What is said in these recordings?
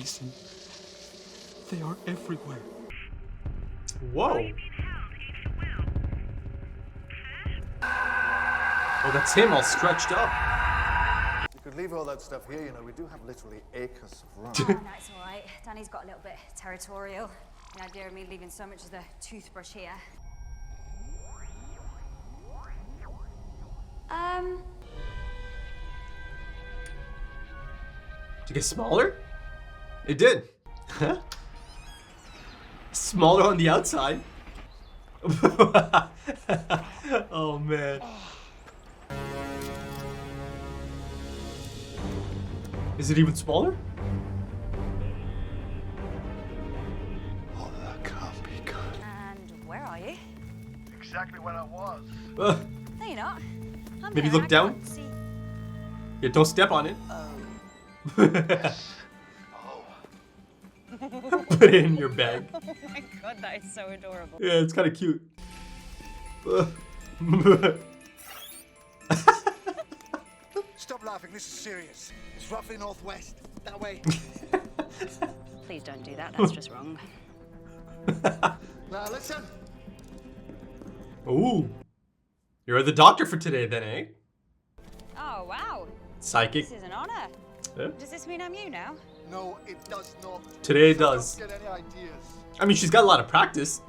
Mason. They are everywhere. Whoa. Oh, that's him all stretched up. You could leave all that stuff here, you know. We do have literally acres of room. Oh, no, it's all right. Danny's got a little bit territorial. The idea of me leaving so much as a toothbrush here. Did it get smaller? It did. Smaller on the outside. Oh man. Is it even smaller? Oh, that can't be good. And where are you? Exactly where I was. No, you're not. I'm Maybe here. look down. See. Yeah, don't step on it. Put it in your bag. Oh my god, that is so adorable. Yeah, it's kind of cute. Stop laughing, this is serious. It's roughly northwest. That way. Please don't do that, that's just wrong. Now listen. Ooh. You're the doctor for today then, eh? Oh, wow. Psychic. This is an honor. Yeah. Does this mean I'm you now? No, it does not. Today it So does. Don't get any ideas. I mean, she's got a lot of practice.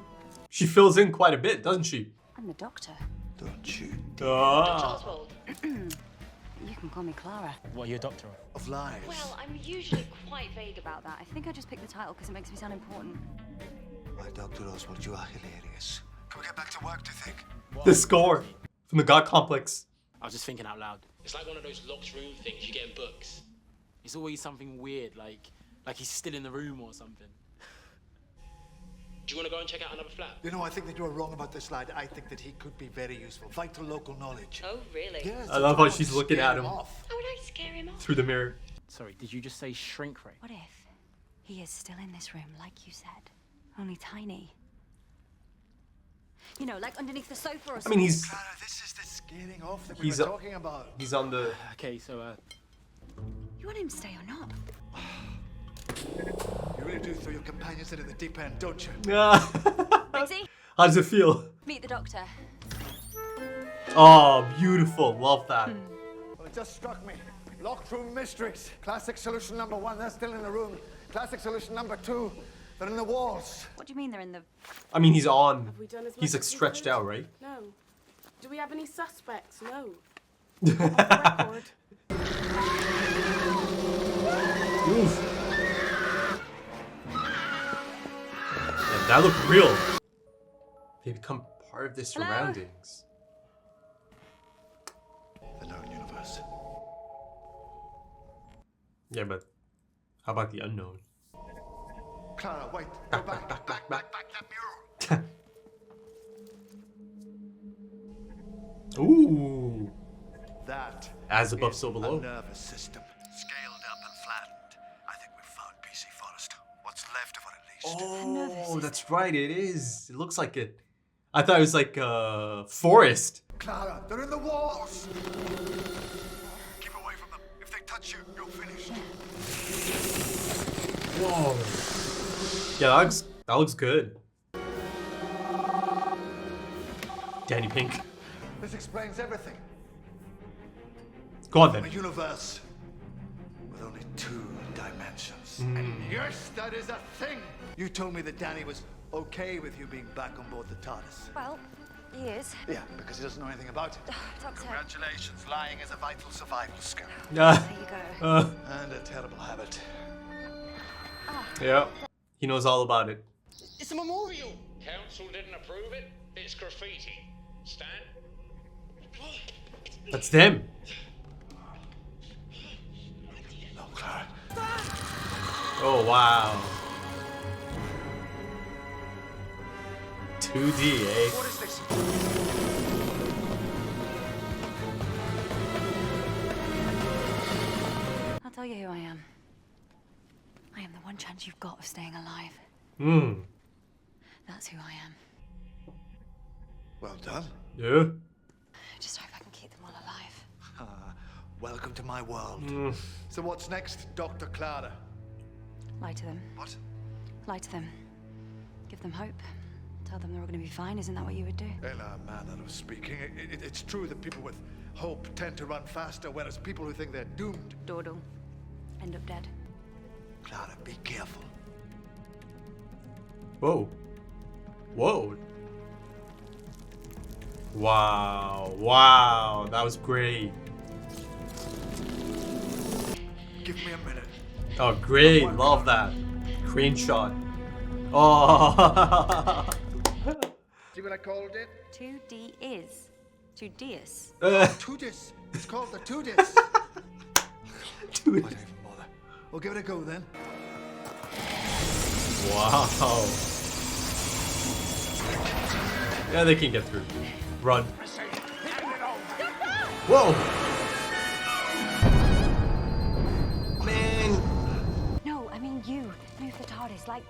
She fills in quite a bit, doesn't she? I'm the doctor. Don't you? Ah. You can call me Clara. What are you a doctor of? Of lies. Well, I'm usually quite vague about that. I think I just picked the title because it makes me sound important. My Dr. Oswald, you are hilarious. Can we get back to work, do you think? The score from the God Complex. I was just thinking out loud. It's like one of those locked room things you get in books. It's always something weird, like he's still in the room or something. Do you want to go and check out another flat? You know, I think that you are wrong about this lad. I think that he could be very useful. Vital local knowledge. Oh, really? Yes, I love how she's looking at him How would I scare him off? through the mirror. Sorry, did you just say shrink ray? What if he is still in this room, like you said, only tiny? You know, like underneath the sofa or I something. mean, he's Clara, this is the scaring off that He's we a- were talking about. he's on the. Okay, so You want him to stay or not? You really do throw your companions in at the deep end, don't you? Missy, How does it feel? meet the doctor. Oh, beautiful. Love that. Well, it just struck me. Locked room mysteries. Classic solution number 1, they're still in the room. Classic solution number 2, they're in the walls. What do you mean they're in the... I mean, he's on. Have we done as He's much like as we stretched could? out, right? No. Do we have any suspects? No. Off the record. Oof. Yeah, that looked real. They become part of their surroundings. The known universe. Yeah, but how about the unknown? Clara, wait. Go back. Back. That mirror. Ooh. That As above, is so a below. nervous system. Scaled up and flattened. I think we've found PC Forest. What's left of it, at least. Oh, that's right. It is. It looks like it. I thought it was like a forest. Clara, they're in the walls. Keep away from them. If they touch you, you're finished. Whoa. Yeah, that looks good. Danny Pink. This explains everything. Go on A then. universe with only 2 dimensions. And yes, that is a thing. You told me that Danny was okay with you being back on board the TARDIS. Well, he is. Yeah, because he doesn't know anything about it. Doctor, Congratulations, lying is a vital survival skill. Yeah. there you go. And a terrible habit. Yeah. He knows all about it. it's a memorial. Council didn't approve it. It's graffiti. Stan? That's them. No, Clara. Oh, wow. 2D, eh? What is this? I'll tell you who I am. I am the one chance you've got of staying alive. Hmm. That's who I am. Well done. Yeah. I just hope I can keep them all alive. Welcome to my world. So what's next, Dr. Clara? Lie to them. What? Lie to them. Give them hope. Tell them they're all going to be fine. Isn't that what you would do? Ella, manner of speaking. It's true that people with hope tend to run faster, whereas people who think they're doomed. Dawdle. End up dead. Clara, be careful. Whoa. Whoa. Wow. Wow. That was great. Give me a minute. Oh, great. Love that. Crane shot. Oh. See what I called it? 2D is. 2Dius. Tudis. It's called the Tudis. Dude. I don't even bother. We'll give it a go then. Wow. Yeah, they can get through. Run. Whoa. Man. No, I mean you. Move the TARDIS like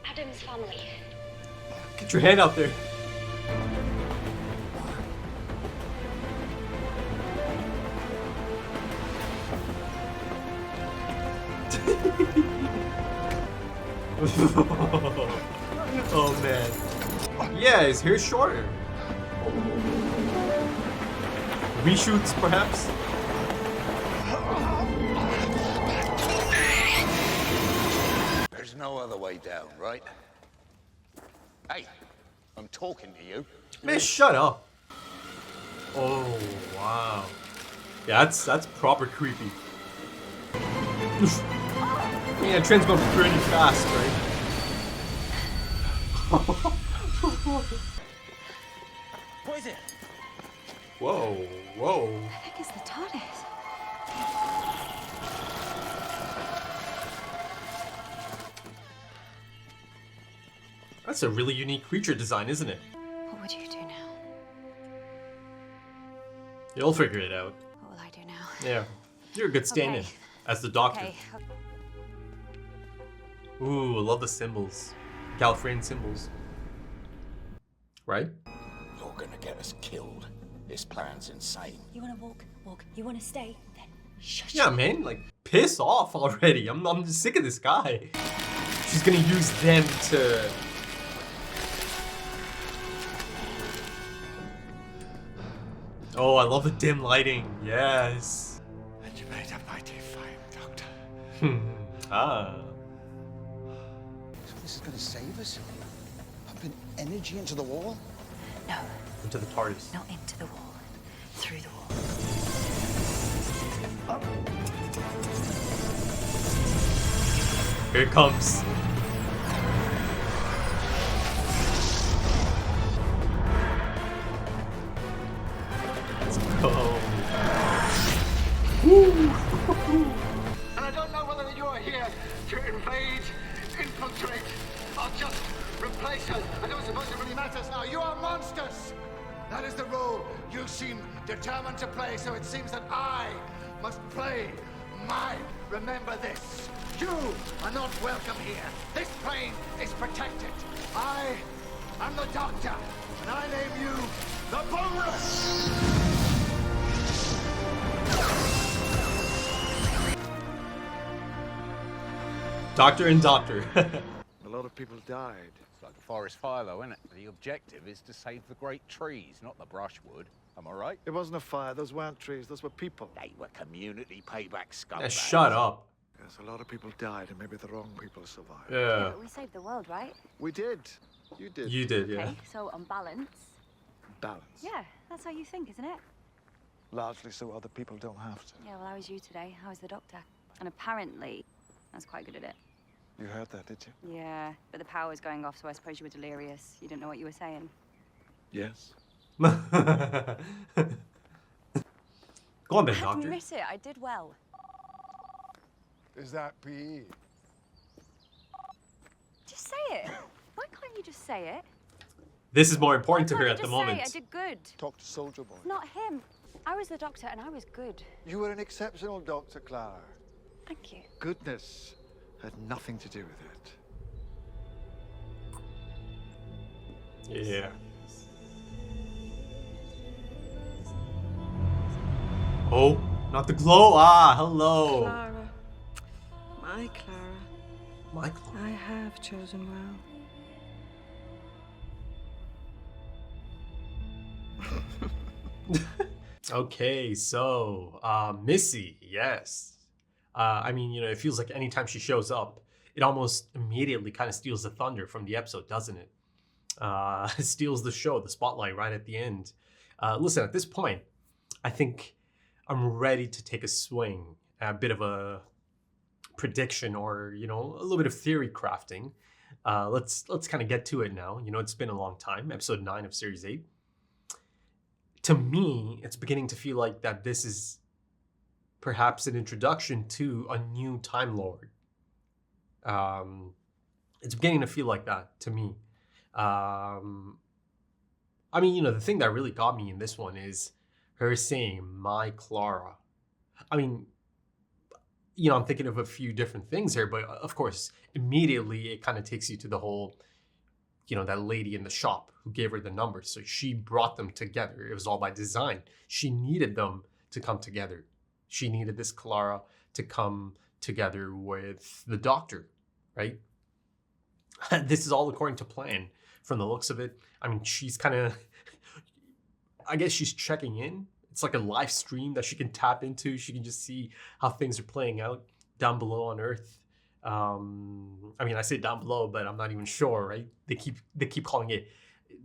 Adam's family. Get your hand out there. Oh man. Yeah, his hair's shorter. Reshoots, perhaps? There's no other way down, right? Hey, I'm talking to you. Man, shut up. Oh, wow. Yeah, that's proper creepy. Yeah, train's going pretty fast, right? What is it? Whoa, whoa. I think it's the TARDIS. That's a really unique creature design, isn't it? What would you do now? You'll figure it out. What will I do now? Yeah. You're a good stand-in Okay. as the doctor. Okay. Ooh, I love the symbols. Gallifreyan symbols. Right? You're gonna get us killed. This plan's insane. You want to walk. You want to stay, then shush. Yeah, man, like, piss off already. I'm just sick of this guy. She's gonna use them to... Oh, I love the dim lighting. Yes. And you made a mighty fine doctor. Ah. So this is going to save us? Pumping energy into the wall? No, Into the TARDIS. not into the wall. Through the wall. Here it comes. Let's go. And I don't know whether you are here to invade, infiltrate, or just replace us. I don't suppose it really matters now. You are monsters! That is the role you seem determined to play, so it seems that I must play mine. Remember this. You are not welcome here. This plane is protected. I am the Doctor, and I name you the Boneless! Doctor and Doctor. A lot of people died. It's like a forest fire, though, isn't it? The objective is to save the great trees, not the brushwood. Am I right? It wasn't a fire. Those weren't trees. Those were people. They were community payback scumbags. Yeah, shut up. Yes, a lot of people died, and maybe the wrong people survived. Yeah. But we saved the world, right? We did. You did. You did, yeah. Okay, so on balance. Balance. Yeah, that's how you think, isn't it? Largely so other people don't have to. Yeah, well, how was you today? How was the doctor? And apparently, I was quite good at it. You heard that, did you? Yeah, but the power was going off, so I suppose you were delirious. You didn't know what you were saying. Yes. Go on then, I Doctor. admit it, I did well. Is that PE? Just say it. Why can't you just say it? This is more important to Why her can't at the you just moment. say, I did good. Talk to Soldier Boy. Not him. I was the doctor and I was good. You were an exceptional doctor, Clara. Thank you. Goodness had nothing to do with it. Yeah. Oh, not the glow. Ah, hello. Clara. My Clara. My Clara. I have chosen well. Okay, so Missy, yes. I mean, it feels like anytime she shows up, it almost immediately kind of steals the thunder from the episode, doesn't it? It steals the show, the spotlight right at the end. Listen, at this point, I think I'm ready to take a swing, a bit of a prediction, or a little bit of theory crafting. Let's kind of get to it now. It's been a long time. Episode 9 of Series 8. To me, it's beginning to feel like that this is perhaps an introduction to a new Time Lord. It's beginning to feel like that to me. I mean, the thing that really got me in this one is her saying, "My Clara." I mean, I'm thinking of a few different things here, but of course, immediately it kind of takes you to the whole, that lady in the shop who gave her the numbers. So she brought them together. It was all by design. She needed them to come together. She needed this Clara to come together with the doctor, right? This is all according to plan from the looks of it. I mean, she's kind of, I guess she's checking in. It's like a live stream that she can tap into. She can just see how things are playing out down below on Earth. I mean, I say down below, but I'm not even sure, right? They keep calling it,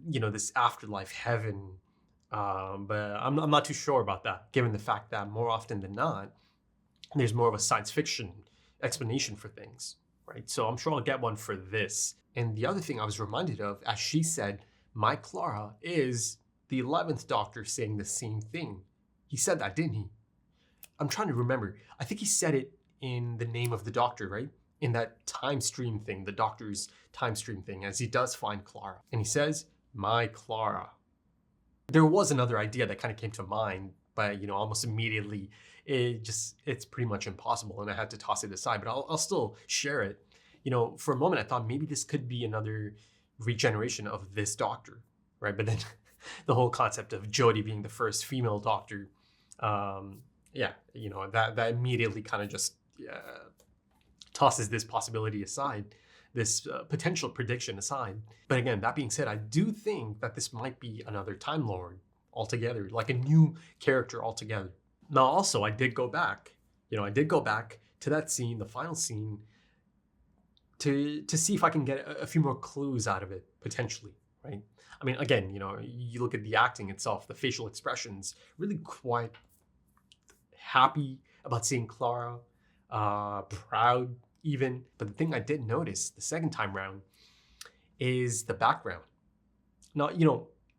this afterlife heaven. But I'm not too sure about that, given the fact that more often than not, there's more of a science fiction explanation for things, right? So I'm sure I'll get one for this. And the other thing I was reminded of, as she said, "My Clara," is the 11th Doctor saying the same thing. He said that, didn't he? I'm trying to remember. I think he said it in the name of the Doctor, right? In that time stream thing, the Doctor's time stream thing, as he does find Clara. And he says, "My Clara." There was another idea that kind of came to mind, but almost immediately, it's pretty much impossible, and I had to toss it aside, but I'll still share it. For a moment, I thought maybe this could be another regeneration of this Doctor, right? But then the whole concept of Jodie being the first female Doctor, that immediately kind of just tosses this possibility aside, this potential prediction aside. But again, that being said, I do think that this might be another Time Lord altogether, like a new character altogether. Now, also, I did go back to that scene, the final scene, to see if I can get a few more clues out of it, potentially, right? I mean, again, you look at the acting itself, the facial expressions, really quite happy about seeing Clara, proud even. But the thing I did notice the second time round is the background. Now,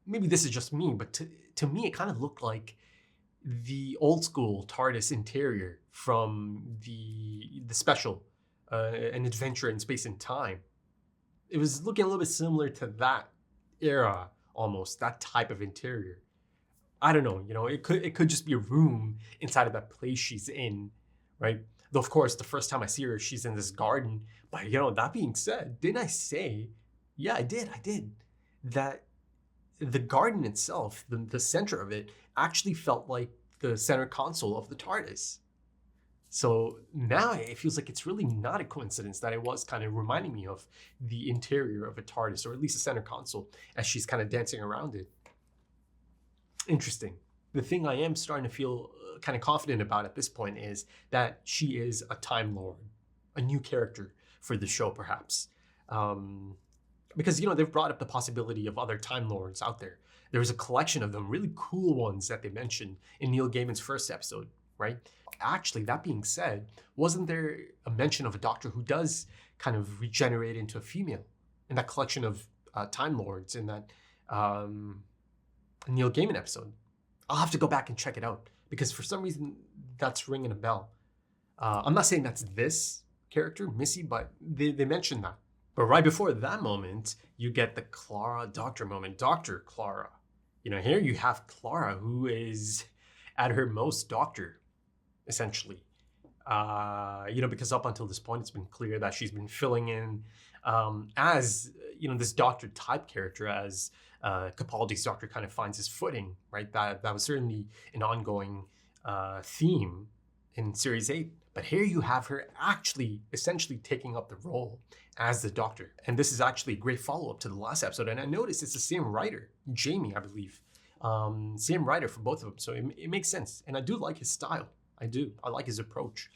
maybe this is just me, but to me, it kind of looked like the old school TARDIS interior from the special, An Adventure in Space and Time. It was looking a little bit similar to that era, almost, that type of interior. I don't know, it could just be a room inside of that place she's in, right? Though, of course, the first time I see her, she's in this garden. But, that being said, didn't I say, yeah, I did, that the garden itself, the center of it, actually felt like the center console of the TARDIS. So now it feels like it's really not a coincidence that it was kind of reminding me of the interior of a TARDIS, or at least a center console, as she's kind of dancing around it. Interesting. The thing I am starting to feel kind of confident about at this point is that she is a Time Lord, a new character for the show, perhaps. Because, they've brought up the possibility of other Time Lords out there. There was a collection of them, really cool ones that they mentioned in Neil Gaiman's first episode, right? Actually, that being said, wasn't there a mention of a Doctor who does kind of regenerate into a female in that collection of Time Lords in that Neil Gaiman episode? I'll have to go back and check it out, because for some reason that's ringing a bell. I'm not saying that's this character, Missy, but they mentioned that. But right before that moment, you get the Clara Doctor moment. Dr. Clara. Here you have Clara, who is at her most Doctor, essentially. Because up until this point, it's been clear that she's been filling in as, this Doctor type character, as Capaldi's Doctor kind of finds his footing, right? That was certainly an ongoing theme in Series 8 But here you have her actually essentially taking up the role as the Doctor. And this is actually a great follow-up to the last episode. And I noticed it's the same writer, Jamie, I believe. Same writer for both of them. So it makes sense. And I do like his style. I do. I like his approach.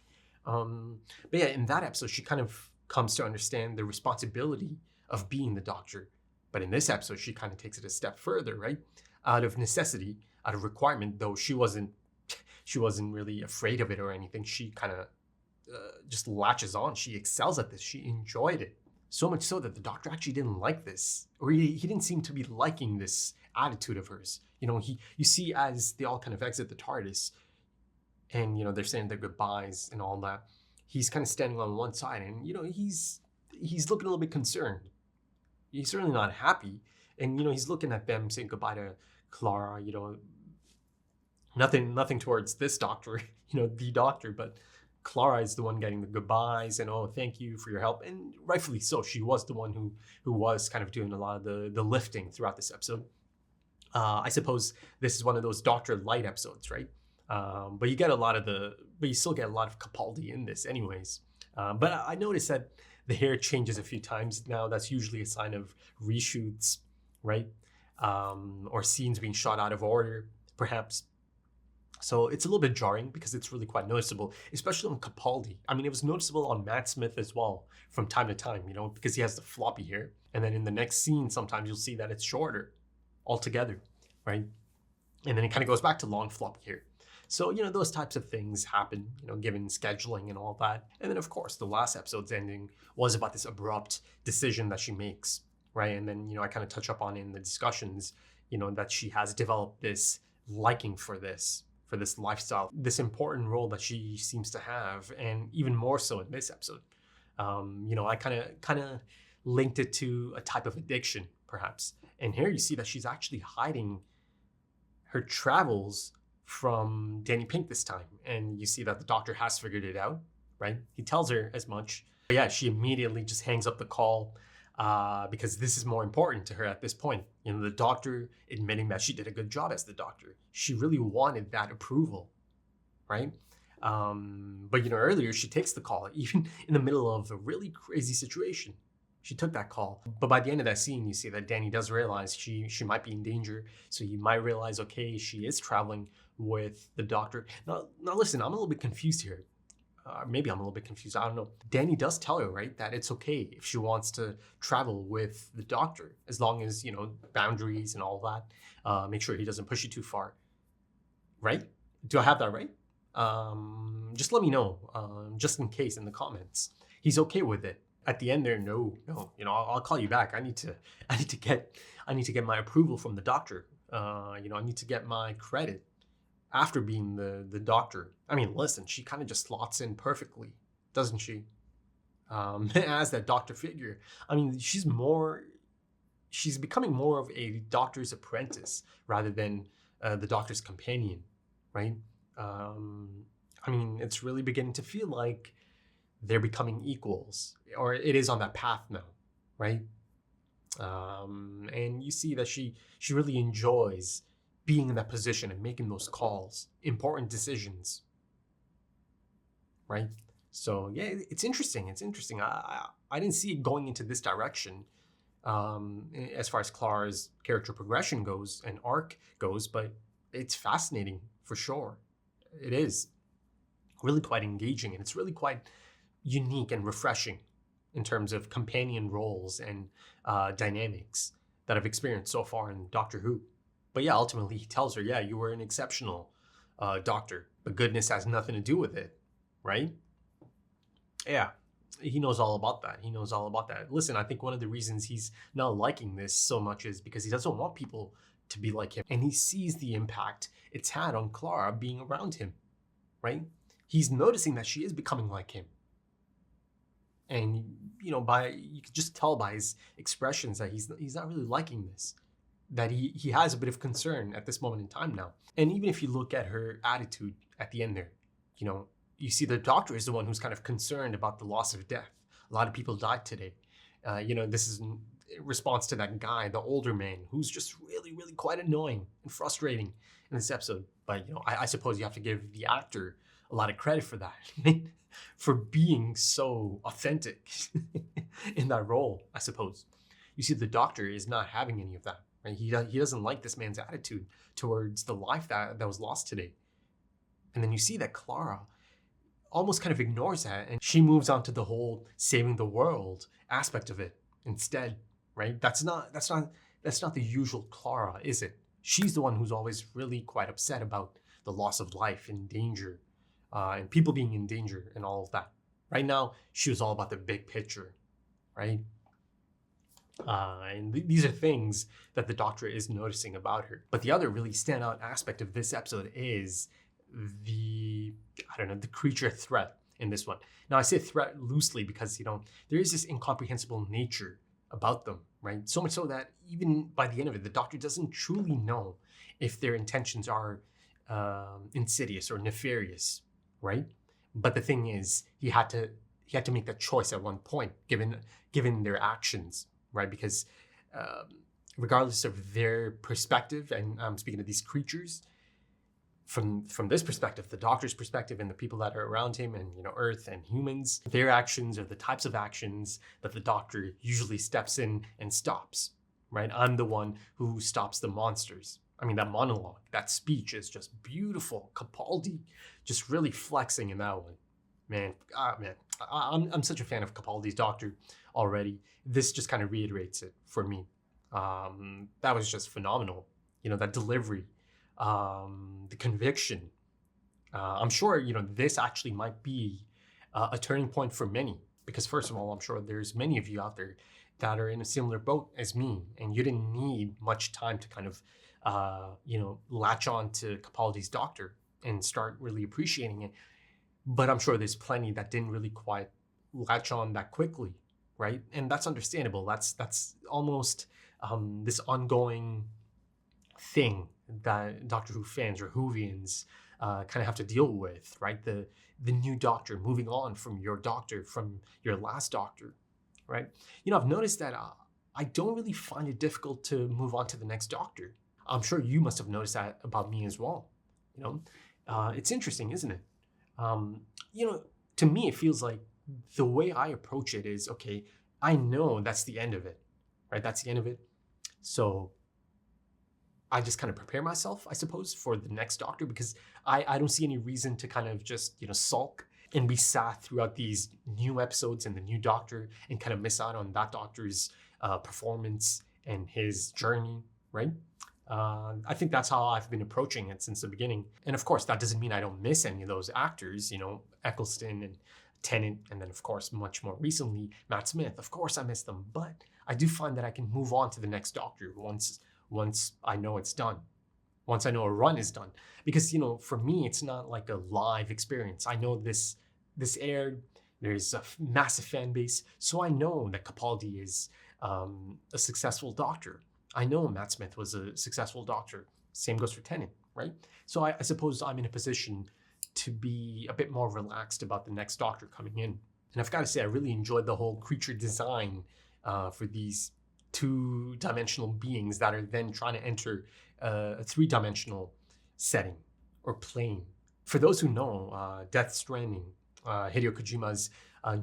But yeah, in that episode, she kind of comes to understand the responsibility of being the Doctor. But in this episode, she kind of takes it a step further, right? Out of necessity, out of requirement, though she wasn't really afraid of it or anything. She kind of just latches on. She excels at this. She enjoyed it. So much so that the Doctor actually didn't like this. Or he didn't seem to be liking this attitude of hers. You know, you see as they all kind of exit the TARDIS and, you know, they're saying their goodbyes and all that. He's kind of standing on one side and, you know, he's looking a little bit concerned. He's certainly not happy. And, you know, he's looking at them saying goodbye to Clara, you know, nothing towards this Doctor, you know, the Doctor, but Clara is the one getting the goodbyes and, oh, thank you for your help. And rightfully so. She was the one who was kind of doing a lot of the lifting throughout this episode. I suppose this is one of those Doctor Light episodes, right? But you still get a lot of Capaldi in this anyways. But I noticed that the hair changes a few times now. That's usually a sign of reshoots, right? Or scenes being shot out of order, perhaps. So it's a little bit jarring because it's really quite noticeable, especially on Capaldi. I mean, it was noticeable on Matt Smith as well from time to time, you know, because he has the floppy hair. And then in the next scene, sometimes you'll see that it's shorter altogether, right? And then it kind of goes back to long floppy hair. So, you know, those types of things happen, you know, given scheduling and all that. And then, of course, the last episode's ending was about this abrupt decision that she makes, right? And then, you know, I kind of touch up on in the discussions, you know, that she has developed this liking for this lifestyle, this important role that she seems to have, and even more so in this episode. You know, I kind of linked it to a type of addiction, perhaps. And here you see that she's actually hiding her travels from Danny Pink this time. And you see that the Doctor has figured it out, right? He tells her as much. But yeah, she immediately just hangs up the call because this is more important to her at this point. You know, the Doctor admitting that she did a good job as the Doctor. She really wanted that approval, right? But, you know, earlier she takes the call, even in the middle of a really crazy situation. She took that call. But by the end of that scene, you see that Danny does realize she might be in danger. So you might realize, okay, she is traveling with the Doctor. Now listen, I'm a little bit confused here. Maybe I'm a little bit confused. I don't know. Danny does tell her, right, that it's okay if she wants to travel with the Doctor, as long as, you know, boundaries and all that. Make sure he doesn't push you too far. Right? Do I have that right? Just let me know, just in case, in the comments. He's okay with it. At the end there, no, you know, I'll call you back. I need to get my approval from the Doctor. You know, I need to get my credit after being the Doctor. I mean, listen, she kind of just slots in perfectly, doesn't she? As that Doctor figure. I mean, she's becoming more of a Doctor's apprentice rather than the Doctor's companion, right? I mean, it's really beginning to feel like they're becoming equals, or it is on that path now, right? And you see that she really enjoys being in that position and making those calls, important decisions, right? So yeah, it's interesting. It's interesting. I didn't see it going into this direction as far as Clara's character progression goes and arc goes, but it's fascinating for sure. It is really quite engaging, and it's really quite unique and refreshing in terms of companion roles and dynamics that I've experienced so far in Doctor Who. But yeah, ultimately he tells her, yeah, you were an exceptional Doctor, but goodness has nothing to do with it, right? Yeah, he knows all about that. He knows all about that. Listen, I think one of the reasons he's not liking this so much is because he doesn't want people to be like him. And he sees the impact it's had on Clara being around him, right? He's noticing that she is becoming like him. And, you know, you could just tell by his expressions that he's not really liking this, that he has a bit of concern at this moment in time now. And even if you look at her attitude at the end there, you know, you see the Doctor is the one who's kind of concerned about the loss of death. A lot of people died today. You know, this is in response to that guy, the older man, who's just really, really quite annoying and frustrating in this episode. But, you know, I suppose you have to give the actor a lot of credit for that, for being so authentic in that role, I suppose. You see, the Doctor is not having any of that. Right? He doesn't like this man's attitude towards the life that was lost today. And then you see that Clara almost kind of ignores that, and she moves on to the whole saving the world aspect of it instead. Right? That's not the usual Clara, is it? She's the one who's always really quite upset about the loss of life and danger, and people being in danger and all of that. Right now, she was all about the big picture, right? And these are things that the Doctor is noticing about her. But the other really standout aspect of this episode is the creature threat in this one. Now, I say threat loosely because, there is this incomprehensible nature about them, right? So much so that even by the end of it, the Doctor doesn't truly know if their intentions are insidious or nefarious, right? But the thing is, he had to make that choice at one point, given their actions, right? Because regardless of their perspective, and I'm speaking of these creatures, from this perspective, the Doctor's perspective, and the people that are around him, and Earth and humans, their actions are the types of actions that the Doctor usually steps in and stops, right? I'm the one who stops the monsters. I mean, that monologue, that speech is just beautiful. Capaldi just really flexing in that one. Man, I'm such a fan of Capaldi's Doctor already. This just kind of reiterates it for me. That was just phenomenal. That delivery, the conviction. I'm sure, this actually might be a turning point for many. Because first of all, I'm sure there's many of you out there that are in a similar boat as me, and you didn't need much time to kind of latch on to Capaldi's Doctor and start really appreciating it. But I'm sure there's plenty that didn't really quite latch on that quickly, right? And that's understandable. That's almost this ongoing thing that Doctor Who fans or Whovians kind of have to deal with, right? The new Doctor, moving on from your Doctor, from your last Doctor, right? I've noticed that I don't really find it difficult to move on to the next Doctor. I'm sure you must have noticed that about me as well. It's interesting, isn't it? To me, it feels like the way I approach it is, okay, I know that's the end of it, right? That's the end of it. So I just kind of prepare myself, I suppose, for the next Doctor, because I don't see any reason to kind of just, sulk and be sad throughout these new episodes and the new Doctor and kind of miss out on that Doctor's performance and his journey, right? I think that's how I've been approaching it since the beginning. And of course, that doesn't mean I don't miss any of those actors, Eccleston and Tennant, and then of course, much more recently, Matt Smith. Of course, I miss them, but I do find that I can move on to the next Doctor once I know it's done, once I know a run is done. Because, for me, it's not like a live experience. I know this aired, there's a massive fan base, so I know that Capaldi is a successful Doctor. I know Matt Smith was a successful Doctor. Same goes for Tennant, right? So I suppose I'm in a position to be a bit more relaxed about the next Doctor coming in. And I've got to say, I really enjoyed the whole creature design for these two-dimensional beings that are then trying to enter a three-dimensional setting or plane. For those who know, Death Stranding, Hideo Kojima's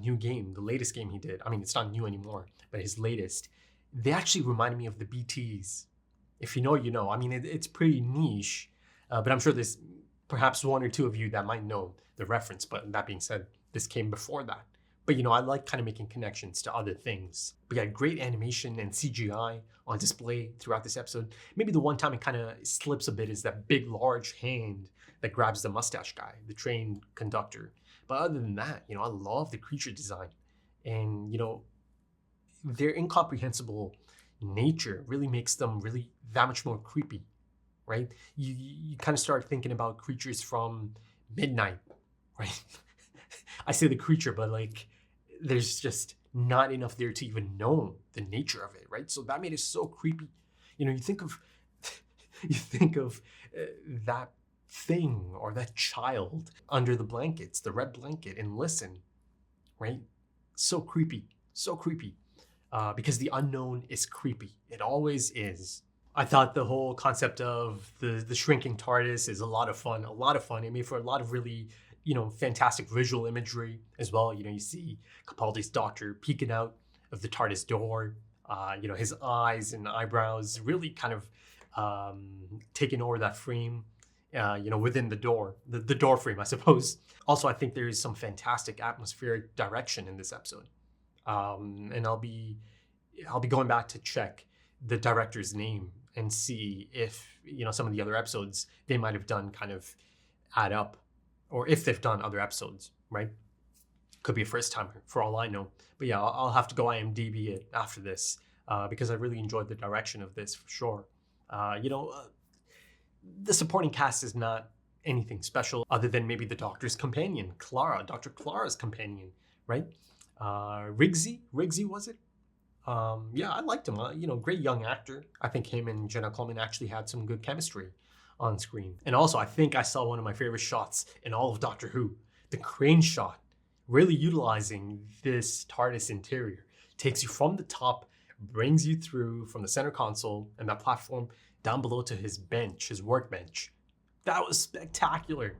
new game, the latest game he did, I mean, it's not new anymore, but his latest, they actually reminded me of the BTs. If you know, you know. I mean, it's pretty niche, but I'm sure there's perhaps one or two of you that might know the reference. But that being said, this came before that. But, I like kind of making connections to other things. We got great animation and CGI on display throughout this episode. Maybe the one time it kind of slips a bit is that big, large hand that grabs the mustache guy, the train conductor. But other than that, I love the creature design. And, their incomprehensible nature really makes them really that much more creepy, right? You kind of start thinking about creatures from Midnight, right? I say the creature, but there's just not enough there to even know the nature of it, right? So that made it so creepy. You think of that thing or that child under the blankets, the red blanket, and listen, right? So creepy, so creepy. Because the unknown is creepy. It always is. I thought the whole concept of the shrinking TARDIS is a lot of fun. It made for a lot of really fantastic visual imagery as well. You see Capaldi's doctor peeking out of the TARDIS door. His eyes and eyebrows really kind of taking over that frame. Within the door frame, I suppose. Also, I think there is some fantastic atmospheric direction in this episode, and I'll be going back to check the director's name and see if some of the other episodes they might have done kind of add up, or if they've done other episodes, right? Could be a first timer for all I know. But yeah, I'll have to go IMDb it after this because I really enjoyed the direction of this for sure. The supporting cast is not anything special other than maybe the Doctor's companion, Clara, Dr. Clara's companion, right? Riggsy was it? Yeah, I liked him. Great young actor. I think him and Jenna Coleman actually had some good chemistry on screen. And also, I think I saw one of my favorite shots in all of Doctor Who, the crane shot, really utilizing this TARDIS interior. Takes you from the top, brings you through from the center console and that platform down below to his bench, his workbench. That was spectacular.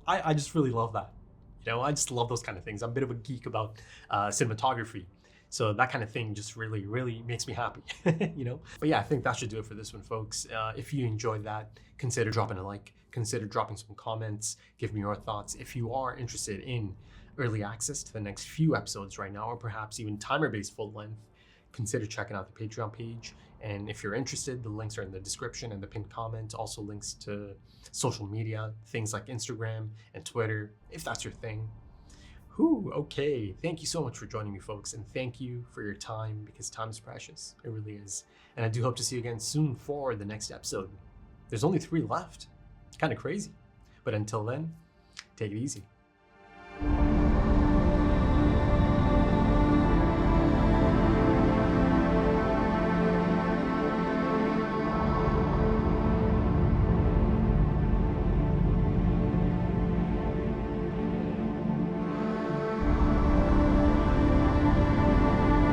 I just really love that. I just love those kind of things. I'm a bit of a geek about cinematography. So that kind of thing just really, really makes me happy, But yeah, I think that should do it for this one, folks. If you enjoyed that, consider dropping a like, consider dropping some comments, give me your thoughts. If you are interested in early access to the next few episodes right now, or perhaps even timer-based full length, consider checking out the Patreon page. And if you're interested, the links are in the description and the pinned comment. Also links to social media, things like Instagram and Twitter, if that's your thing. Okay. Thank you so much for joining me, folks. And thank you for your time, because time is precious. It really is. And I do hope to see you again soon for the next episode. There's only 3 left. Kind of crazy. But until then, take it easy.